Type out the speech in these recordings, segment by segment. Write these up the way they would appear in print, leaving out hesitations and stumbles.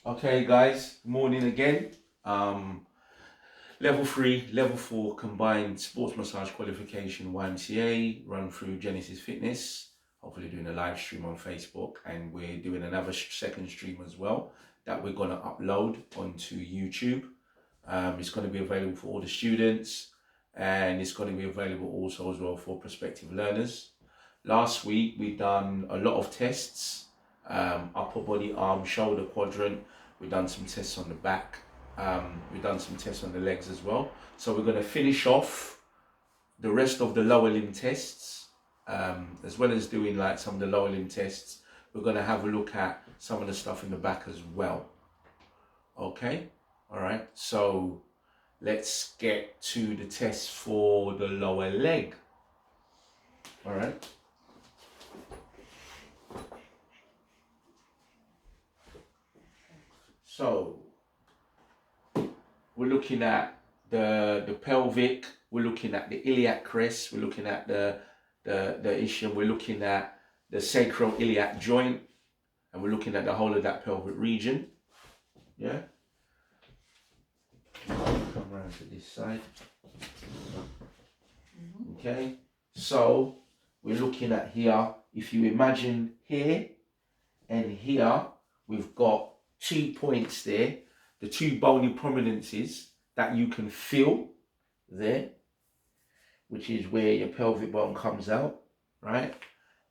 Okay, guys, morning again. Level 3, Level 4 combined sports massage qualification YMCA run through Genesis Fitness. Hopefully, doing a live stream on Facebook, and we're doing another second stream as well that we're going to upload onto YouTube. It's going to be available for all the students, and it's going to be available also as well for prospective learners. Last week, we done a lot of tests, upper body, arm, shoulder quadrant. We've done some tests on the back. We've done some tests on the legs as well. So we're going to finish off the rest of the lower limb tests, as well as doing like some of the lower limb tests. We're going to have a look at some of the stuff in the back as well. Okay, all right. So let's get to the test for the lower leg. All right. So we're looking at the pelvic, we're looking at the iliac crest, we're looking at the ischium, we're looking at the sacroiliac joint, and we're looking at the whole of that pelvic region. Yeah. Come around to this side. Okay. So we're looking at here, if you imagine here and here, we've got 2 points there, the 2 bony prominences that you can feel there, which is where your pelvic bone comes out, right?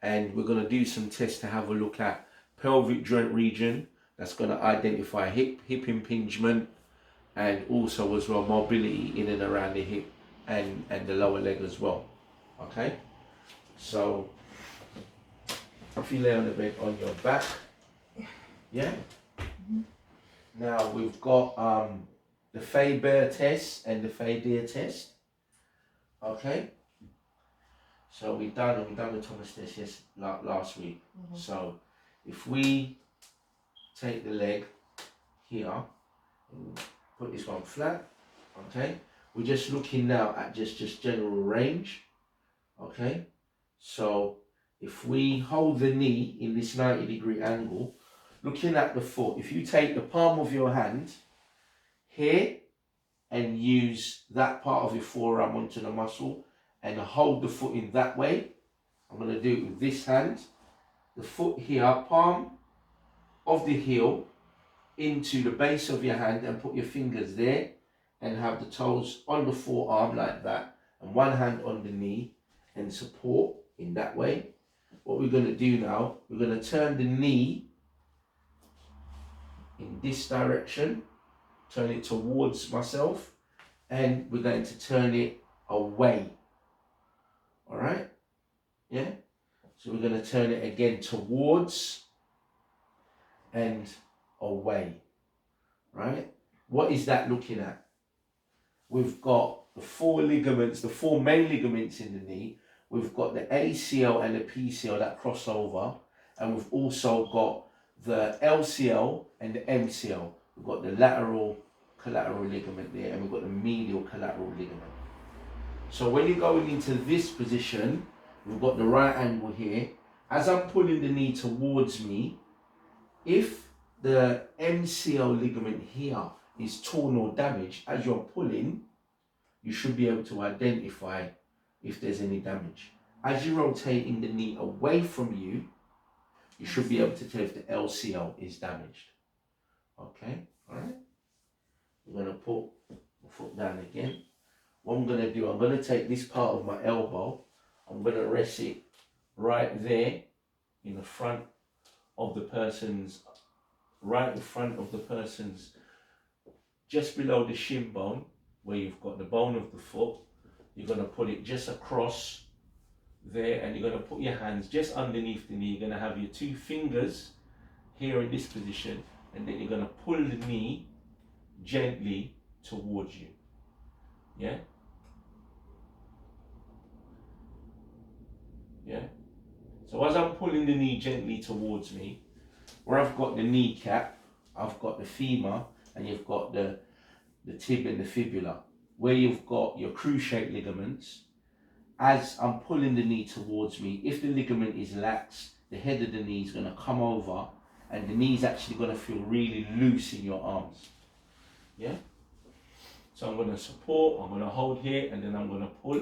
And we're going to do some tests to have a look at pelvic joint region. That's going to identify hip impingement, and also as well mobility in and around the hip and the lower leg as well. Okay, so if you lay on the bed on your back, yeah. Now we've got the Faber test and the Fadir test. Okay. So we've done the Thomas test last week. So if we take the leg here and put this one flat, okay, we're just looking now at just general range. Okay. So if we hold the knee in this 90-degree angle, looking at the foot, if you take the palm of your hand here and use that part of your forearm onto the muscle and hold the foot in that way, I'm going to do it with this hand, the foot here, palm of the heel into the base of your hand, and put your fingers there and have the toes on the forearm like that, and one hand on the knee and support in that way. What we're going to do now, we're going to turn the knee in this direction, turn it towards myself, and we're going to turn it away. All right, yeah. So we're going to turn it again towards and away. Right. What is that looking at? We've got the 4 ligaments, the 4 main ligaments in the knee. We've got the ACL and the PCL that cross over, and we've also got the LCL and the MCL. We've got the lateral collateral ligament there, and we've got the medial collateral ligament. So when you're going into this position, we've got the right angle here. As I'm pulling the knee towards me, if the MCL ligament here is torn or damaged, as you're pulling, you should be able to identify if there's any damage. As you're rotating the knee away from you, you should be able to tell if the LCL is damaged. Okay, all right. We're going to put my foot down again. What I'm going to do, I'm going to take this part of my elbow, I'm going to rest it right there in the front of the person's, right in front of the person's, just below the shin bone, where you've got the bone of the foot. You're going to put it just across there, and you're going to put your hands just underneath the knee. You're going to have your 2 fingers here in this position, and then you're going to pull the knee gently towards you. Yeah? Yeah? So as I'm pulling the knee gently towards me, where I've got the kneecap, I've got the femur, and you've got the tib and the fibula. Where you've got your cruciate ligaments, as I'm pulling the knee towards me, if the ligament is lax, the head of the knee is going to come over and the knee's actually going to feel really loose in your arms. Yeah? So I'm going to support, I'm going to hold here, and then I'm going to pull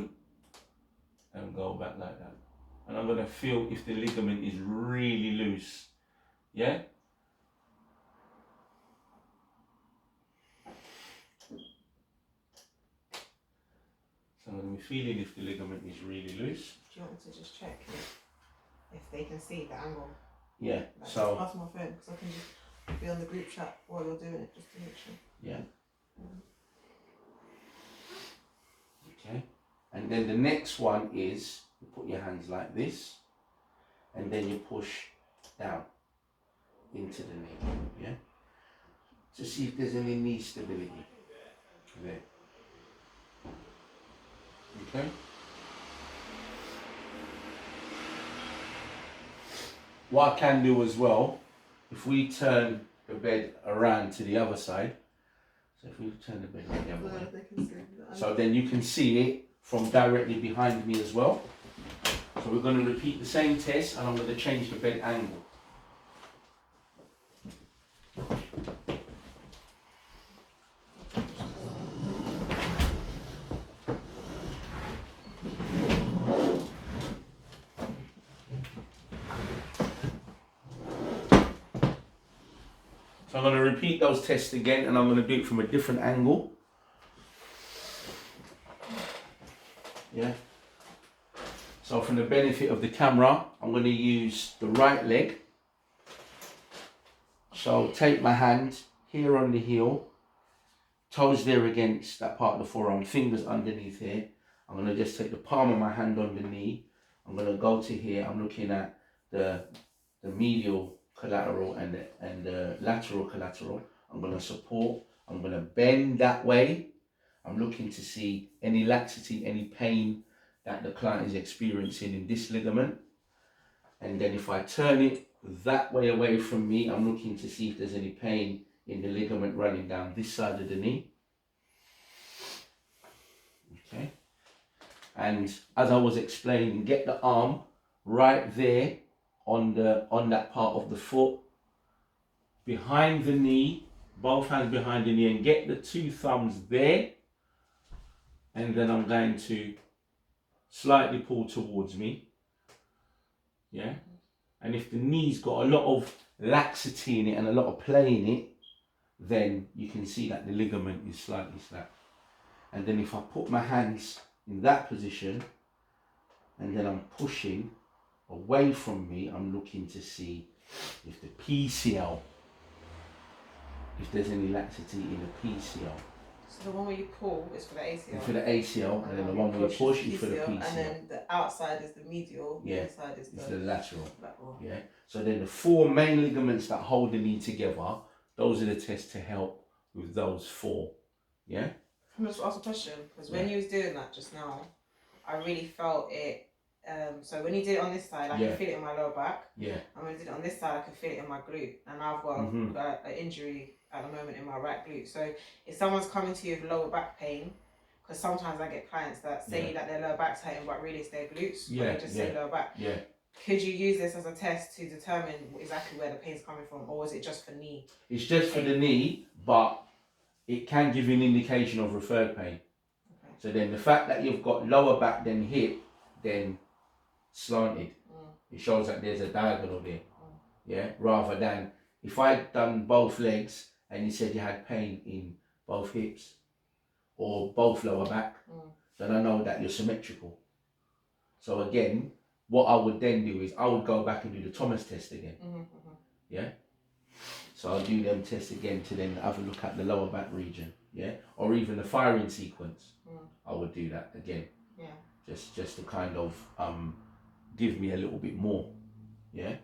and go back like that. And I'm going to feel if the ligament is really loose. Yeah? So I'm going to be feeling if the ligament is really loose. Do you want me to just check if they can see the angle? Yeah, like, so... pass my phone, because I can just be on the group chat while you're doing it, just to make sure. Yeah. Okay. And then the next one is, you put your hands like this, and then you push down into the knee, yeah? To see if there's any knee stability there. Okay? What I can do as well, if we turn the bed around to the other side, so if we turn the bed the other way, They can see that. so then you can see it from directly behind me as well. So we're going to repeat the same test, and I'm going to change the bed angle. So I'm going to repeat those tests again, and I'm going to do it from a different angle. Yeah. So for the benefit of the camera, I'm going to use the right leg. So take my hand here on the heel, toes there against that part of the forearm, fingers underneath here. I'm going to just take the palm of my hand on the knee. I'm going to go to here. I'm looking at the medial collateral and the lateral collateral. I'm going to support. I'm going to bend that way. I'm looking to see any laxity, any pain that the client is experiencing in this ligament. And then if I turn it that way away from me, I'm looking to see if there's any pain in the ligament running down this side of the knee. Okay. And as I was explaining, get the arm right there on that part of the foot, behind the knee, both hands behind the knee, and get the two thumbs there. And then I'm going to slightly pull towards me. Yeah. And if the knee's got a lot of laxity in it and a lot of play in it, then you can see that the ligament is slightly slack. And then if I put my hands in that position, and then I'm pushing away from me, I'm looking to see if the PCL, if there's any laxity in the PCL. So the one where you pull is for the ACL. For the ACL, and then the one where you push is for the PCL. And then the outside is the medial, the inside is the lateral. lateral. Yeah. So then the four main ligaments that hold the knee together, those are the tests to help with those four. Yeah. Can I just ask a question? Because when you was doing that just now, I really felt it. So when you did it on this side, I could feel it in my lower back. Yeah. And when you did it on this side, I could feel it in my glute. And I've got an injury at the moment in my right glute. So if someone's coming to you with lower back pain, because sometimes I get clients that say that their lower back's hurting, but really it's their glutes. Yeah. They just say lower back. Yeah. Could you use this as a test to determine exactly where the pain's coming from, or is it just for knee? It's just for the knee, but it can give you an indication of referred pain. Okay. So then the fact that you've got lower back then hip, then slanted, it shows that there's a diagonal there. Yeah, rather than if I'd done both legs and you said you had pain in both hips or both lower back, then I know that you're symmetrical. So again, what I would then do is I would go back and do the Thomas test again. Yeah. So I'll do them tests again to then have a look at the lower back region. Yeah. Or even the firing sequence. I would do that again. Yeah. Just to kind of give me a little bit more. Yeah.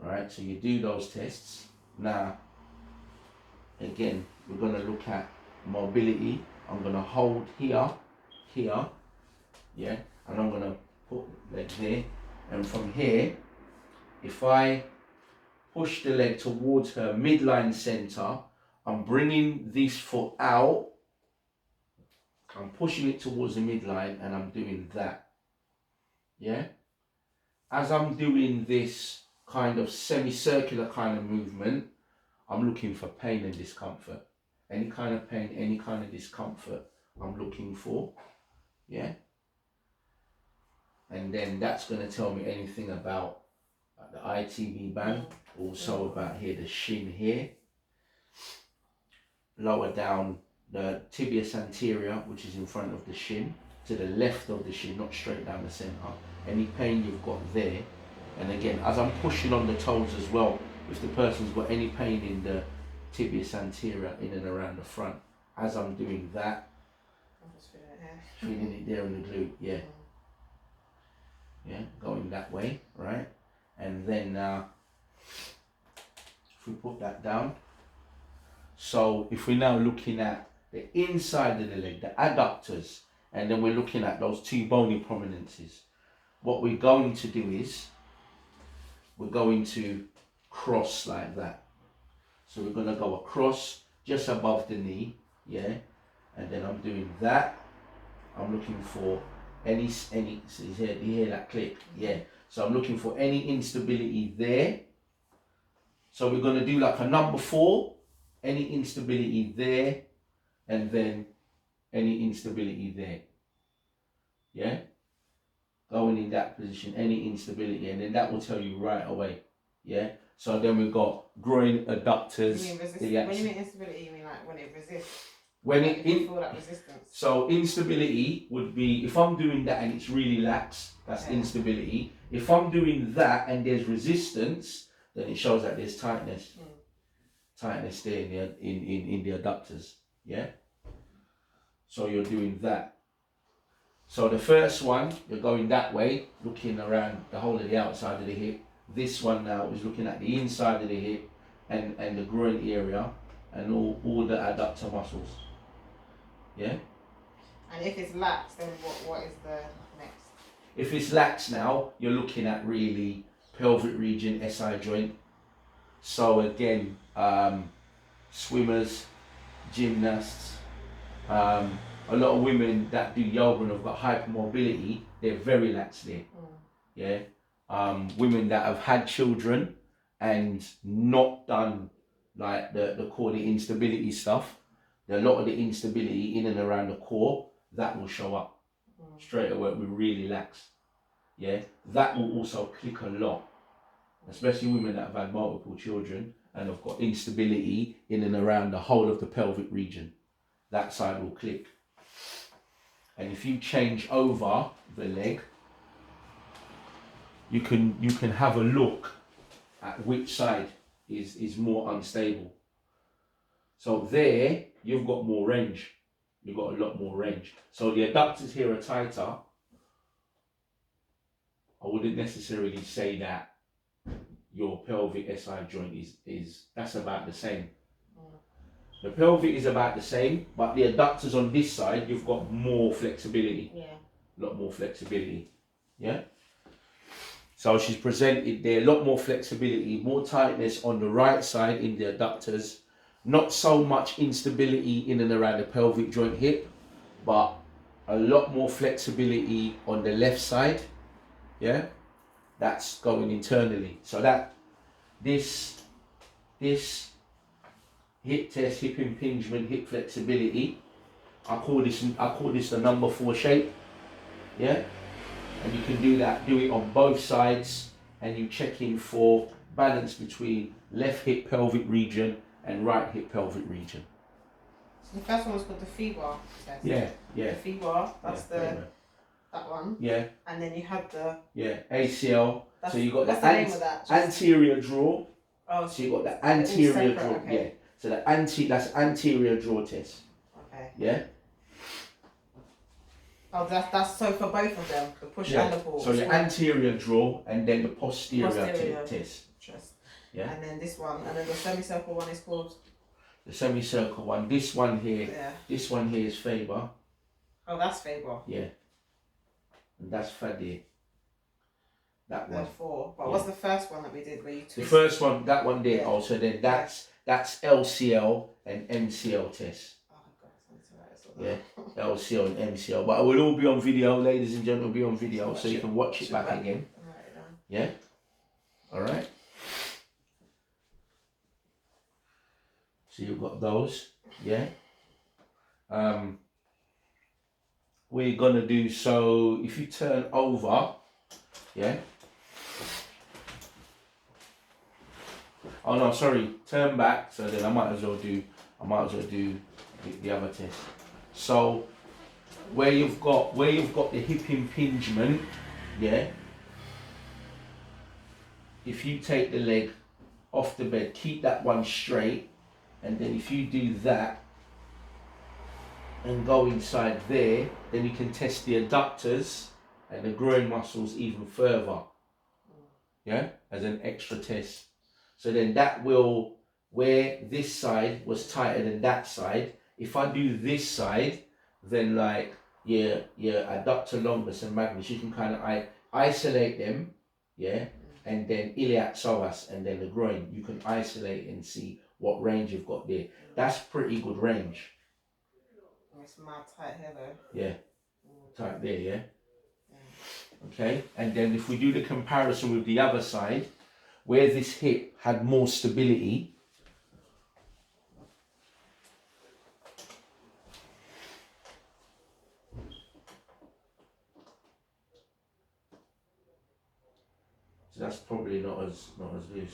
Right. So you do those tests. Now, again, we're going to look at mobility. I'm going to hold here, yeah, and I'm going to put leg there, and from here, if I push the leg towards her midline center, I'm bringing this foot out, I'm pushing it towards the midline, and I'm doing that, yeah. As I'm doing this, kind of semicircular kind of movement, I'm looking for pain and discomfort. Any kind of pain, any kind of discomfort, I'm looking for. Yeah. And then that's going to tell me anything about the ITB band. Also about here, the shin here. Lower down the tibius anterior, which is in front of the shin, to the left of the shin, not straight down the center. Any pain you've got there. And again, as I'm pushing on the toes as well, if the person's got any pain in the tibius anterior, in and around the front, as I'm doing that, I'm just feeling it here. feeling it there in the glute, yeah. Yeah, going that way, right? And then if we put that down, so if we're now looking at the inside of the leg, the adductors, and then we're looking at those two bony prominences, what we're going to do is we're going to cross like that. So we're going to go across just above the knee, yeah, and then I'm doing that. I'm looking for any so you hear that click, yeah. So I'm looking for any instability there. So we're going to do like a number 4, any instability there, and then any instability there, yeah. Going in that position, any instability, and then that will tell you right away, yeah. So then we've got groin adductors. When you mean instability, you mean like when it resists? When like you feel that resistance. So instability would be if I'm doing that and it's really lax, that's instability. If I'm doing that and there's resistance, then it shows that there's tightness. Tightness there in the adductors, yeah. So you're doing that. So the first one, you're going that way, looking around the whole of the outside of the hip. This one now is looking at the inside of the hip and the groin area and all the adductor muscles. Yeah? And if it's lax, then what is the next? If it's lax now, you're looking at really pelvic region, SI joint. So again, swimmers, gymnasts, a lot of women that do yoga and have got hypermobility, they're very lax there. Yeah. Women that have had children and not done like the core, the instability stuff, a lot of the instability in and around the core, that will show up straight away. We're really lax. Yeah. That will also click a lot, especially women that have had multiple children and have got instability in and around the whole of the pelvic region. That side will click. And if you change over the leg, you can have a look at which side is more unstable. So there, you've got more range. You've got a lot more range. So the adductors here are tighter. I wouldn't necessarily say that your pelvic SI joint is that's about the same. The pelvic is about the same, but the adductors on this side, you've got more flexibility. Yeah. A lot more flexibility. Yeah? So she's presented there, a lot more flexibility, more tightness on the right side in the adductors. Not so much instability in and around the pelvic joint hip, but a lot more flexibility on the left side. Yeah? That's going internally. So that this hip test, hip impingement, hip flexibility, I call this the number 4 shape. Yeah? And you can do it on both sides, and you check in for balance between left hip pelvic region and right hip pelvic region. So the first one was called the FIBA test. Yeah. The FIBA, that's that one. Yeah. And then you had the ACL. So you got the name of that? anterior draw. Oh, So you got the anterior draw. Okay. Yeah. So that's anterior draw test. Okay. Yeah. Oh, that's so for both of them, the push and the pull. So the anterior draw and then the posterior test. Yeah. And then this one, and then the semicircle one is called? The semicircle one. This one here. Yeah. This one here is Faber. Oh, that's Faber. Yeah. And that's Fadir. That one. 4. But what's the first one that we did where you twist? The first one, that one there. Yeah. Also, then that's LCL and MCL test. Oh God, it's right. Yeah, LCL and MCL. But it will all be on video, ladies and gentlemen. It'll be on video, so you can watch it back again. Right, yeah. All right. So you've got those, yeah. We're gonna do, so if you turn over, yeah. Oh no, sorry, turn back. So then I might as well do the other test. So where you've got the hip impingement, yeah. If you take the leg off the bed, keep that one straight, and then if you do that and go inside there, then you can test the adductors and the groin muscles even further, yeah, as an extra test. So then that will, where this side was tighter than that side, if I do this side, then like your adductor longus and magnus, you can kind of isolate them, yeah, and then iliac psoas and then the groin, you can isolate and see what range you've got there. That's pretty good range. It's mad tight here though. Yeah, tight there, yeah. Okay, and then if we do the comparison with the other side, where this hip had more stability, so that's probably not as loose.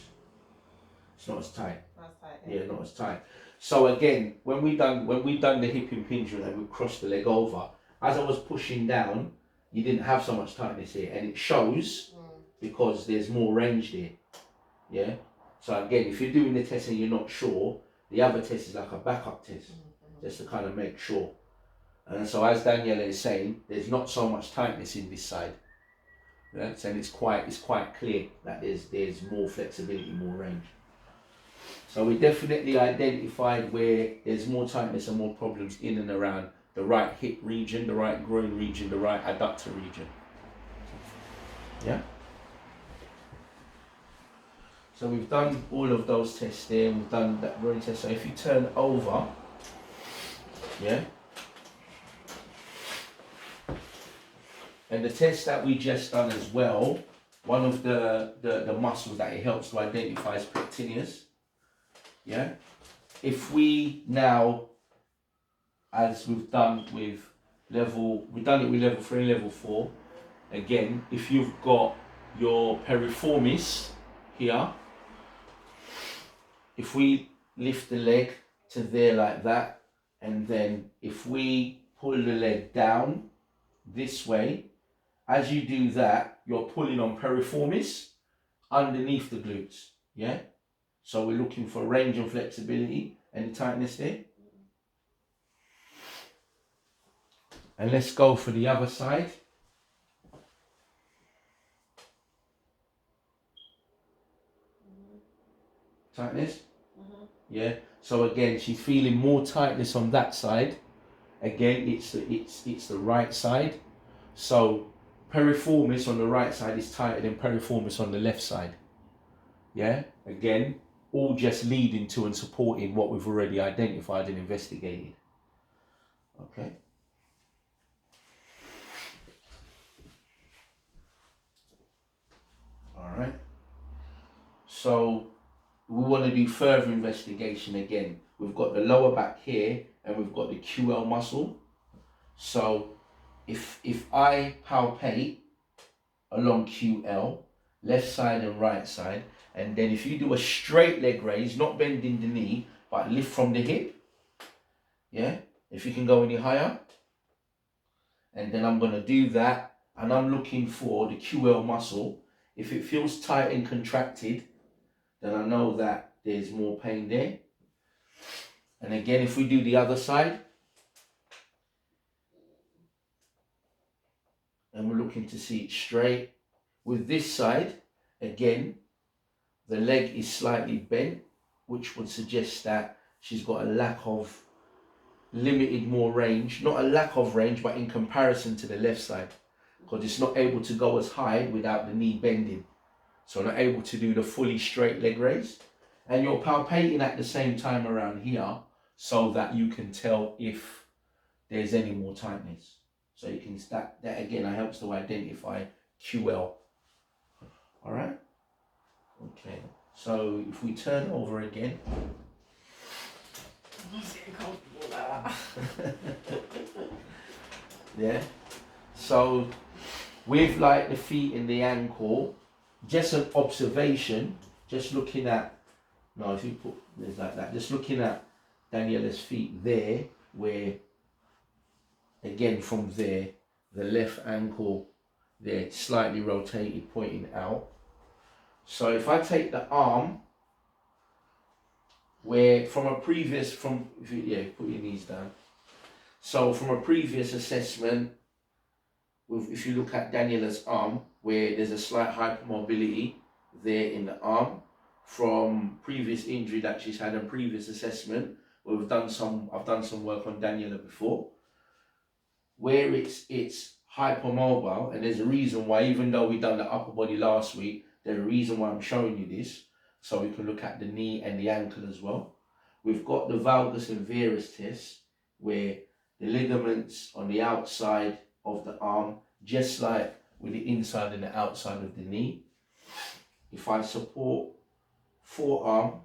It's not as tight. That's tight. Yeah, not as tight. So again, when we done the hip impingement and we crossed the leg over, as I was pushing down, you didn't have so much tightness here, and it shows because there's more range there. Yeah. So again, if you're doing the test and you're not sure, the other test is like a backup test, just to kind of make sure. And so as Daniela is saying, there's not so much tightness in this side. Yeah? And it's quite clear that there's more flexibility, more range. So we definitely identified where there's more tightness and more problems in and around the right hip region, the right groin region, the right adductor region. Yeah? So we've done all of those tests there, and we've done that groin test. So if you turn over, yeah? And the test that we just done as well, one of the muscles that it helps to identify is pectineus. Yeah? If we now, as we've done with we've done it with level 3 and level 4, again, if you've got your piriformis here, if we lift the leg to there like that, and then if we pull the leg down this way, as you do that, you're pulling on piriformis underneath the glutes, yeah? So we're looking for range and flexibility and the tightness there. And let's go for the other side. Tightness? Yeah. So again, she's feeling more tightness on that side. Again, it's the right side. So piriformis on the right side is tighter than piriformis on the left side. Yeah. Again, all just leading to and supporting what we've already identified and investigated. Okay. All right. So we want to do further investigation again. We've got the lower back here and we've got the QL muscle. So if I palpate along QL, left side and right side, and then if you do a straight leg raise, not bending the knee, but lift from the hip, yeah, if you can go any higher, and then I'm going to do that, and I'm looking for the QL muscle. If it feels tight and contracted, then I know that there's more pain there. And again, if we do the other side, and we're looking to see it straight, with this side, again, the leg is slightly bent, which would suggest that she's got a lack of limited more range, not a lack of range, but in comparison to the left side, because it's not able to go as high without the knee bending. So not able to do the fully straight leg raise. And you're palpating at the same time around here so that you can tell if there's any more tightness. So you can, that again helps to identify QL. All right. Okay. So if we turn over again, It's getting comfortable like that. Yeah. So with like the feet and the ankle, just an observation, just looking at, no, if you put this like that, just looking at Daniela's feet there, where again from there, the left ankle there slightly rotated, pointing out. So if I take the arm, where from a previous, if you put your knees down. So from a previous assessment, if you look at Daniela's arm, where there's a slight hypermobility there in the arm, from previous injury that she's had and previous assessment, where I've done some work on Daniela before, where it's hypermobile, and there's a reason why, even though we done the upper body last week, there's a reason why I'm showing you this, so we can look at the knee and the ankle as well. We've got the valgus and varus test, where the ligaments on the outside of the arm, just like with the inside and the outside of the knee. If I support forearm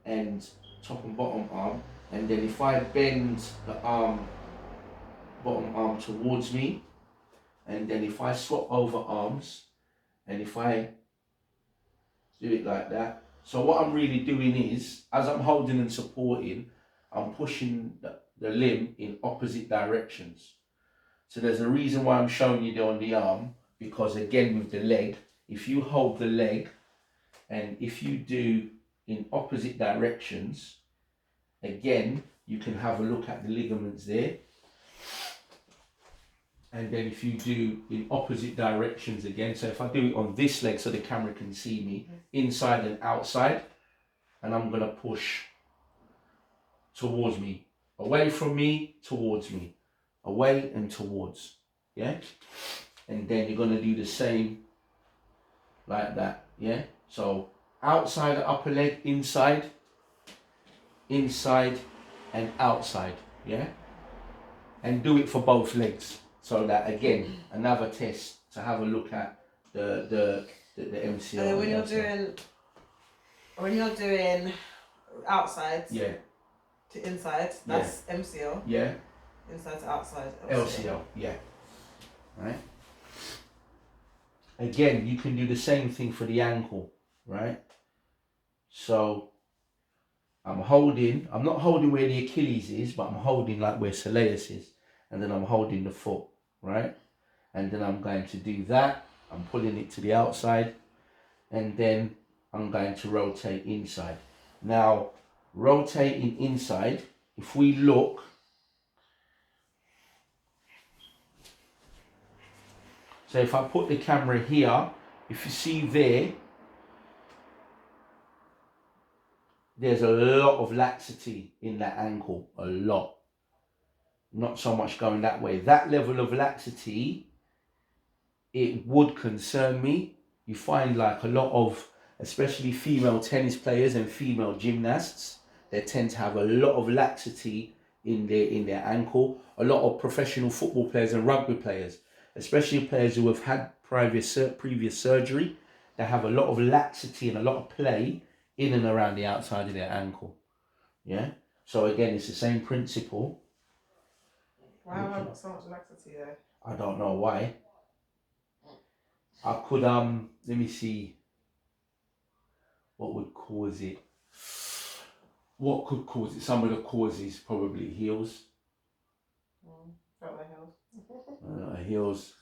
and top and bottom arm, and then if I bend the bottom arm towards me, and then if I swap over arms, and if I do it like that, so what I'm really doing is, as I'm holding and supporting, I'm pushing the limb in opposite directions. So there's a reason why I'm showing you on the arm, because again with the leg, if you hold the leg and if you do in opposite directions, again, you can have a look at the ligaments there. And then if you do in opposite directions again, so if I do it on this leg so the camera can see me, inside and outside, and I'm gonna push towards me, away from me, towards me, away and towards, yeah? And then you're gonna do the same like that, yeah? So outside the upper leg, inside, inside and outside, yeah? And do it for both legs. So that again, another test to have a look at the MCL. And then when you're doing outside to inside, that's MCL. Yeah. Inside to outside, LCL. Yeah. Right. Again, you can do the same thing for the ankle, right? So I'm not holding where the Achilles is, but I'm holding like where soleus is, and then I'm holding the foot, right? And then I'm going to do that. I'm pulling it to the outside, and then I'm going to rotate inside. Now, rotating inside, if we look, so if I put the camera here, if you see there's a lot of laxity in that ankle, a lot. Not so much going that way. That level of laxity, it would concern me. You find like a lot of, especially female tennis players and female gymnasts, they tend to have a lot of laxity in their ankle. A lot of professional football players and rugby players, especially players who have had previous surgery, they have a lot of laxity and a lot of play in and around the outside of their ankle. Yeah? So again, it's the same principle. Why have I got so much laxity there? I don't know why. I could, let me see what would cause it. What could cause it? Some of the causes probably heels. Felt my heels. Heels,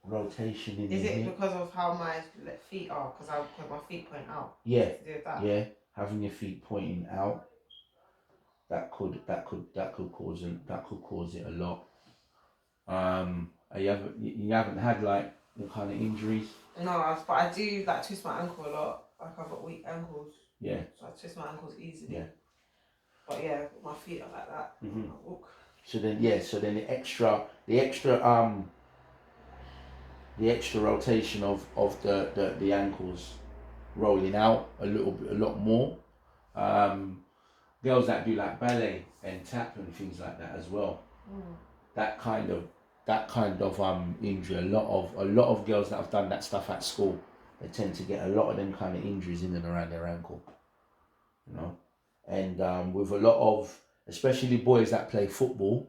rotation in Is the it hip. because of how my feet are? Because my feet point out. Yeah, To do with that? yeah. Having your feet pointing out, that could cause it a lot. You haven't had like the kind of injuries. No, but I do like twist my ankle a lot. Like I've got weak ankles. Yeah. So I twist my ankles easily. Yeah. But yeah, my feet are like that. Mm-hmm. I walk. So then the extra rotation of the ankles rolling out a lot more. Girls that do like ballet and tap and things like that as well. That kind of injury. A lot of girls that have done that stuff at school, they tend to get a lot of them kind of injuries in and around their ankle, you know. And with a lot of, especially boys that play football,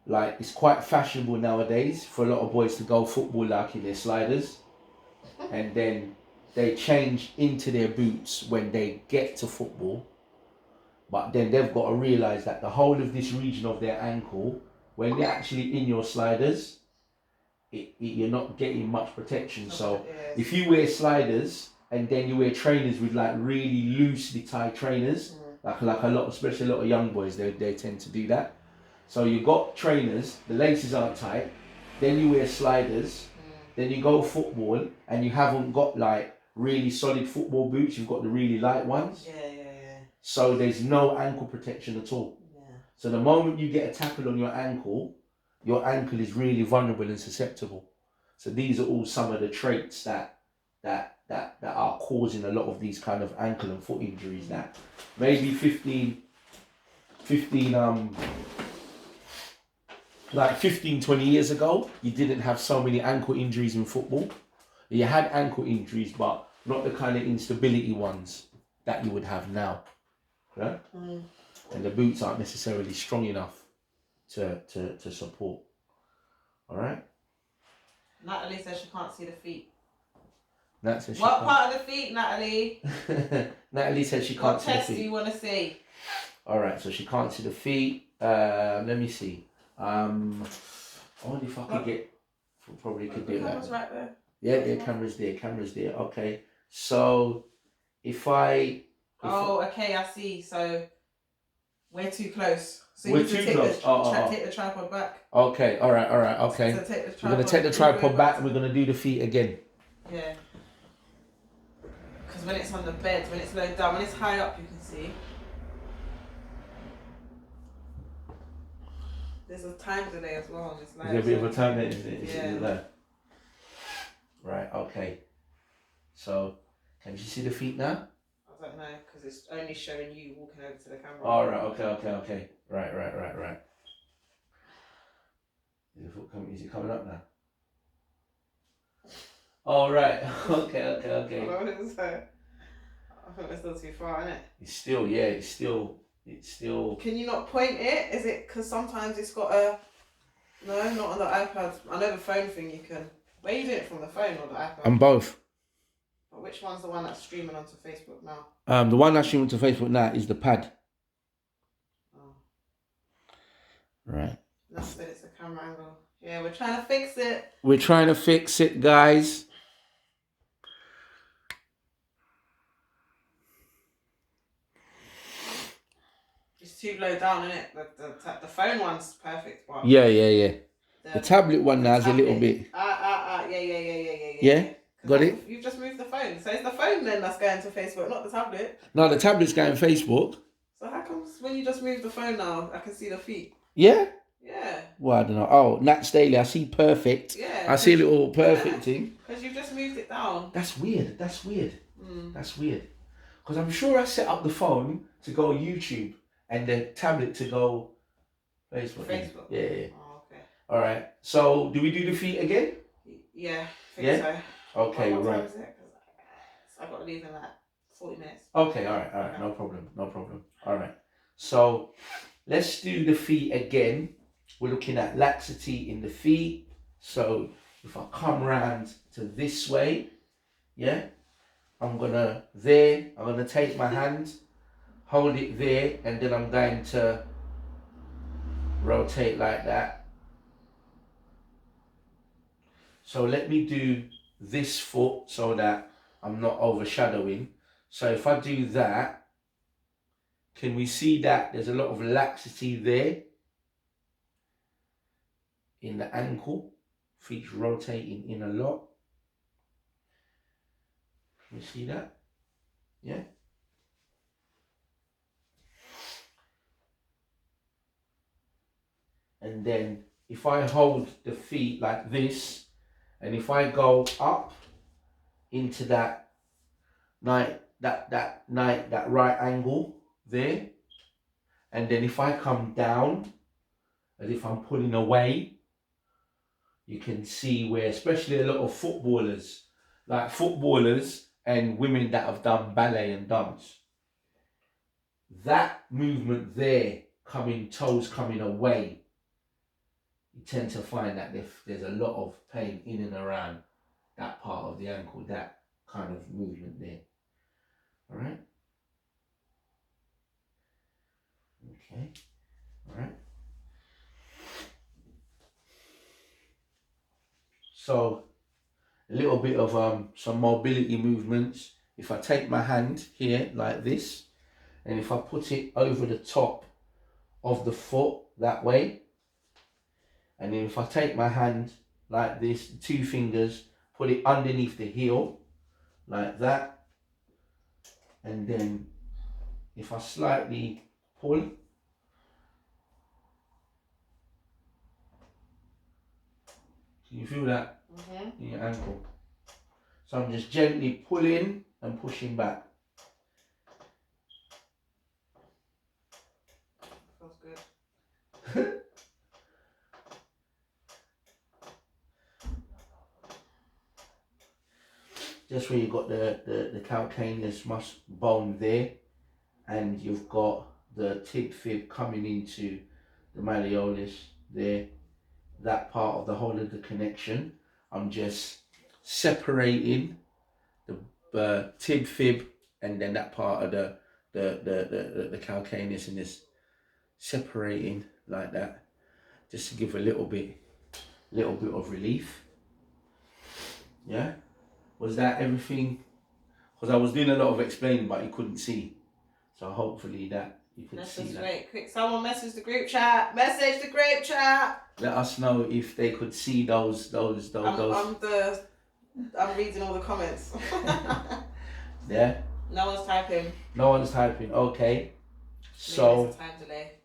like it's quite fashionable nowadays for a lot of boys to go football like in their sliders, and then they change into their boots when they get to football. But then they've got to realise that the whole of this region of their ankle, when you're actually in your sliders, you're not getting much protection. So if you wear sliders and then you wear trainers with like really loosely tied trainers, like a lot, especially a lot of young boys, they tend to do that. So you got trainers, the laces aren't tight, then you wear sliders, then you go football and you haven't got like really solid football boots, you've got the really light ones. So there's no ankle protection at all. So the moment you get a tackle on your ankle is really vulnerable and susceptible. So these are all some of the traits that are causing a lot of these kind of ankle and foot injuries. That maybe 15 20 years ago, you didn't have so many ankle injuries in football. You had ankle injuries, but not the kind of instability ones that you would have now. Yeah? And the boots aren't necessarily strong enough to support. All right. Natalie says she can't see the feet. What part of the feet, Natalie? Natalie says she can't see the feet. What test do you want to see? All right, so she can't see the feet. Let me see. I wonder if I could get. Probably could do that. The camera's right there. Yeah, camera's there. Okay, so if I. Okay, I see. So we're too close. So we're too close. Take the tripod back. Okay, all right, okay. So we're gonna take the tripod back and we're gonna do the feet again. Yeah. Because when it's on the bed, when it's low down, when it's high up, you can see. There's a time delay as well on this live. There's a bit of a time delay, isn't it? Yeah. Right, okay. So, can you see the feet now? I don't know, because it's only showing you walking over to the camera. All right, okay. Right. Is it coming up now? All right, okay. What is that? I think it's still too far, isn't it? It's still. Can you not point it? Is it because sometimes it's got a... No, not on the iPad. I know the phone thing you can... Where you do it, from the phone or the iPad? On both. But which one's the one that's streaming onto Facebook now? The one that's streaming to Facebook now is the pad. Oh. Right. That's it, it's the camera angle. Yeah, we're trying to fix it. We're trying to fix it, guys. It's too low down, isn't it? The phone one's perfect. But yeah. The tablet one now is a little bit. Yeah. Got it? You've just moved the phone. So it's the phone then that's going to Facebook, not the tablet. No, the tablet's going to Facebook. So how comes when you just move the phone now, I can see the feet? Yeah? Yeah. Well, I don't know. Oh, Nats Daily, I see perfect. Yeah. I see a little perfect thing. Because you've just moved it down. That's weird. That's weird. Because I'm sure I set up the phone to go YouTube and the tablet to go Facebook. Yeah. Oh, okay. All right. So, do we do the feet again? Yeah. I think so. Okay, what right. time is it? So I've got to leave in like 40 minutes. Okay, all right. No problem. All right. So, let's do the feet again. We're looking at laxity in the feet. So, if I come round to this way, yeah, I'm gonna take my hand, hold it there, and then I'm going to rotate like that. So let me do this foot so that I'm not overshadowing. So if I do that, can we see that there's a lot of laxity there in the ankle? Feet rotating in a lot. Can you see that? Yeah. And then if I hold the feet like this, and if I go up into that right angle there, and then if I come down as if I'm pulling away, you can see where, especially a lot of footballers, like footballers and women that have done ballet and dance. That movement there, toes coming away, you tend to find that there's a lot of pain in and around that part of the ankle, that kind of movement there. All right. Okay. All right. So a little bit of some mobility movements. If I take my hand here like this, and if I put it over the top of the foot that way, and then if I take my hand like this, 2 fingers, put it underneath the heel like that, and then if I slightly pull, can you feel that in your ankle? So I'm just gently pulling and pushing back. Feels good. Just where you've got the calcaneus muscle bone there, and you've got the tib fib coming into the malleolus there, that part of the whole of the connection. I'm just separating the tib fib and then that part of the calcaneus, and just separating like that, just to give a little bit of relief. Yeah, was that everything? Because I was doing a lot of explaining, but you couldn't see. So hopefully that you could Let's see just that. wait. Quick, someone message the group chat. Message the group chat. Let us know if they could see those. I'm reading all the comments. Yeah. No one's typing. No one's typing. Okay. Maybe So. there's a time delay.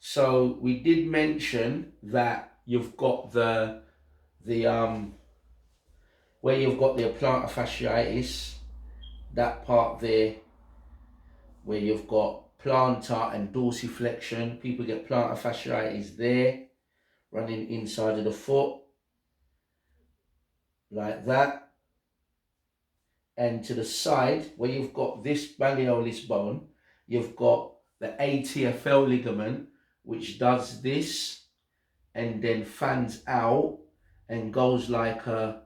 So we did mention that you've got the where you've got the plantar fasciitis, that part there, where you've got plantar and dorsiflexion. People get plantar fasciitis there, running inside of the foot, like that. And to the side, where you've got this malleolus bone, you've got the ATFL ligament, which does this and then fans out and goes like a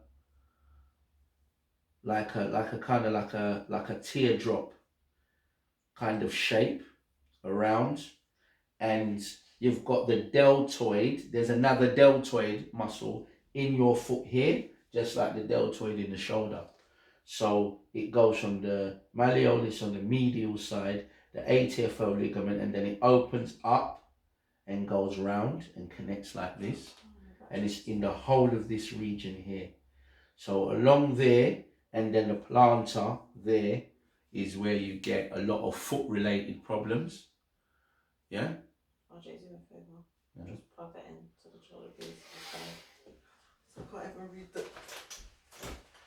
kind of like a teardrop kind of shape around. And you've got the deltoid. There's another deltoid muscle in your foot here, just like the deltoid in the shoulder. So it goes from the malleolus on the medial side, the ATFL ligament, and then it opens up and goes round and connects like this. And it's in the whole of this region here. So along there, and then the plantar there is where you get a lot of foot related problems. Yeah? RJ's in a favour. Yeah. Just plug that into the shoulder piece. So I can't even read the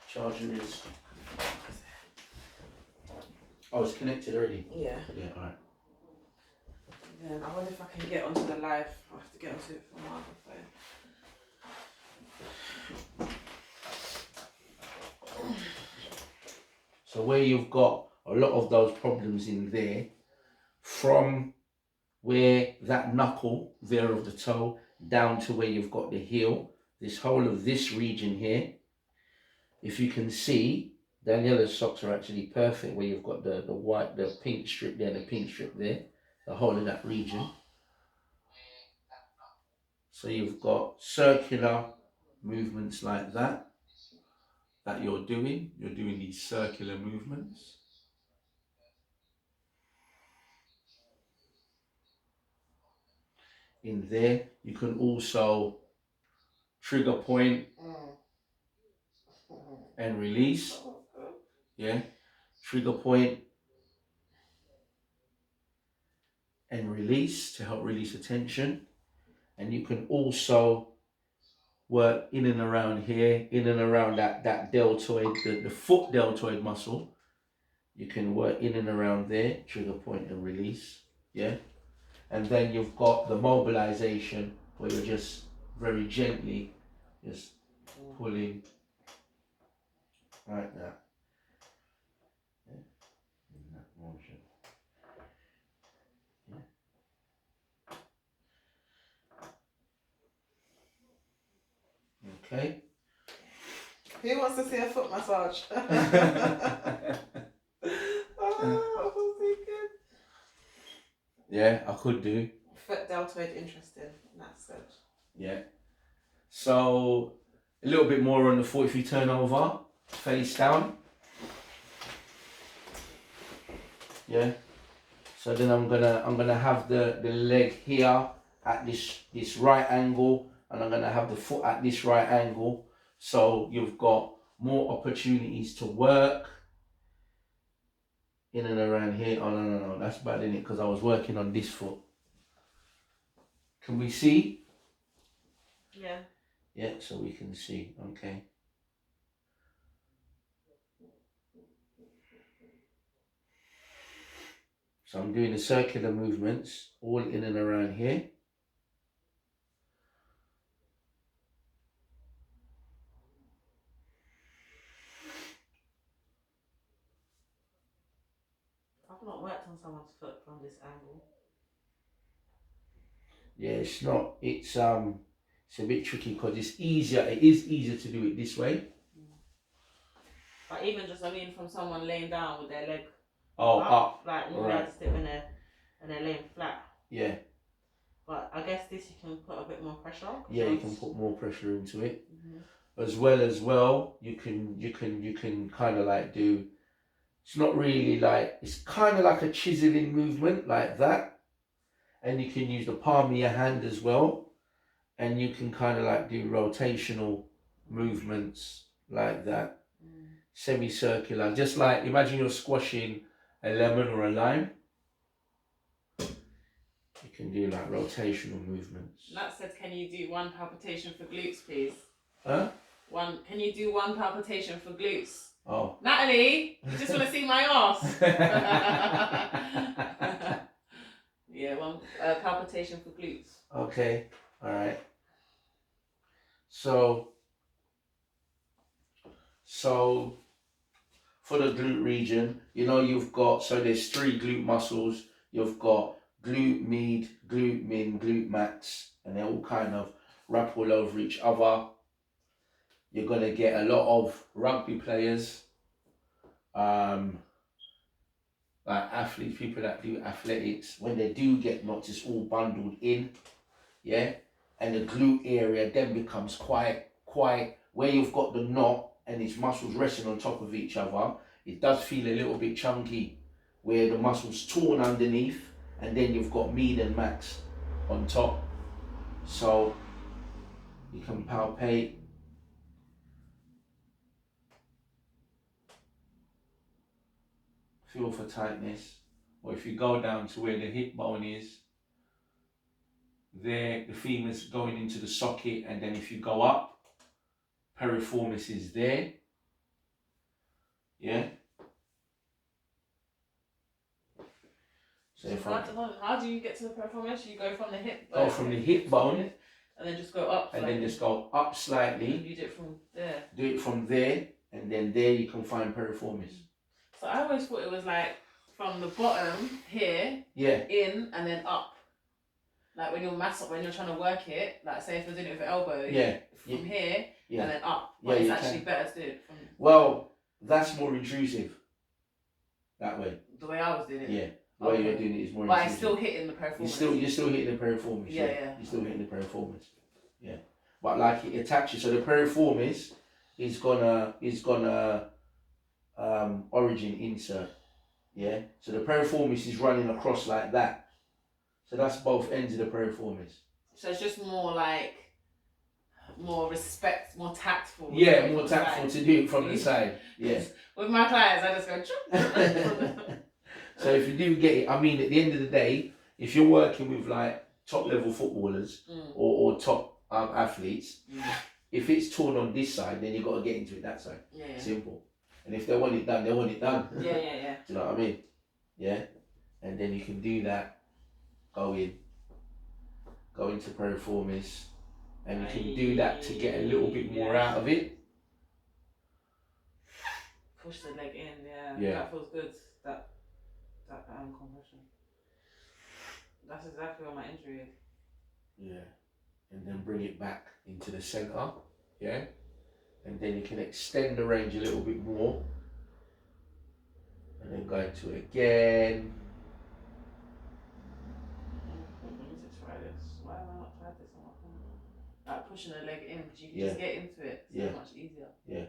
Charger is. Oh, it's connected already? Yeah. Yeah, alright. Yeah, I wonder if I can get onto the live. I'll have to get onto it from my other phone. So where you've got a lot of those problems in there, from where that knuckle there of the toe down to where you've got the heel, this whole of this region here, if you can see, Daniela's socks are actually perfect, where you've got the white, the pink strip there, the pink strip there, the whole of that region. So you've got circular movements like that you're doing. You're doing these circular movements. In there, you can also trigger point and release. Yeah, trigger point and release to help release the tension. And you can also work in and around here, in and around that deltoid, the foot deltoid muscle. You can work in and around there, trigger point and release. Yeah. And then you've got the mobilization, where you're just very gently just pulling like that. Yeah. In that motion. Yeah. Okay. Who wants to see a foot massage? Oh, so good. Yeah, I could do. Foot deltoid, interesting. That's it. Yeah. So a little bit more on the foot if you turn over, face down. Yeah. So then I'm gonna have the leg here at this right angle, and I'm gonna have the foot at this right angle. So you've got more opportunities to work in and around here. Oh no, that's bad, isn't it? Because I was working on this foot. Can we see? Yeah. Yeah, so we can see. Okay. So I'm doing the circular movements all in and around here. I've not worked on someone's foot from this angle. Yeah, it's not. It's a bit tricky because it's easier. It is easier to do it this way. But even just, I mean, from someone laying down with their leg up, like more right. realistic when they're laying flat. Yeah. But I guess this you can put a bit more pressure. Yeah, you can put more pressure into it. Mm-hmm. As well, you can kind of like do. It's not really like, it's kind of like a chiseling movement like that, and you can use the palm of your hand as well, and you can kind of like do rotational movements like that. Semicircular, just like imagine you're squashing a lemon or a lime. You can do like rotational movements. Nat said, can you do one palpitation for glutes, please? Huh? Can you do one palpitation for glutes? Oh. Natalie, you just want to see my ass? Yeah, one palpitation for glutes. Okay, alright. So for the glute region, you know, you've got, so there's 3 glute muscles. You've got glute med, glute min, glute max, and they all kind of wrap all over each other. You're going to get a lot of rugby players, like athletes, people that do athletics, when they do get knots, it's all bundled in, yeah? And the glute area then becomes quite, where you've got the knot and its muscles resting on top of each other, it does feel a little bit chunky, where the muscles torn underneath, and then you've got med and max on top. So you can palpate. Feel for tightness, or if you go down to where the hip bone is, there the femur's going into the socket, and then if you go up, piriformis is there. Yeah. So if how do you get to the piriformis? You go from the hip. Go from the hip bone, and then just go up. And then just go up slightly. And you do it from there. Do it from there, and then there you can find piriformis. So I always thought it was like from the bottom here, in and then up. Like when you're when you're trying to work it, like say if you're doing it with your elbow, from here and then up. But it's actually better to do it from. Well, that's more intrusive. That way. The way I was doing it. Yeah. The way you're doing it is more intrusive. But it's still hitting the piriformis. You're still hitting the piriformis. Yeah. You're still hitting the piriformis. Yeah. But like it attaches, so the piriformis is gonna origin insert. Yeah. So the piriformis is running across like that. So that's both ends of the piriformis. So it's just more like more tactful. Yeah, more tactful to do it from the side. Yeah. With my clients, I just go. So if you do get it, I mean, at the end of the day, if you're working with like top level footballers or top athletes, if it's torn on this side, then you've got to get into it that side. Yeah. Simple. And if they want it done, they want it done. Yeah. Do you know what I mean? Yeah. And then you can do that. Go into piriformis, and you can do that to get a little bit more out of it. Push the leg in, yeah. Yeah. That feels good. That compression. That's exactly where my injury is. Yeah. And then bring it back into the centre. Yeah. And then you can extend the range a little bit more. And then go into it again. Let me just try this. Why have I not tried this on my phone? Like pushing the leg in, because you can Yeah. just get into it so Yeah. much easier. Yeah.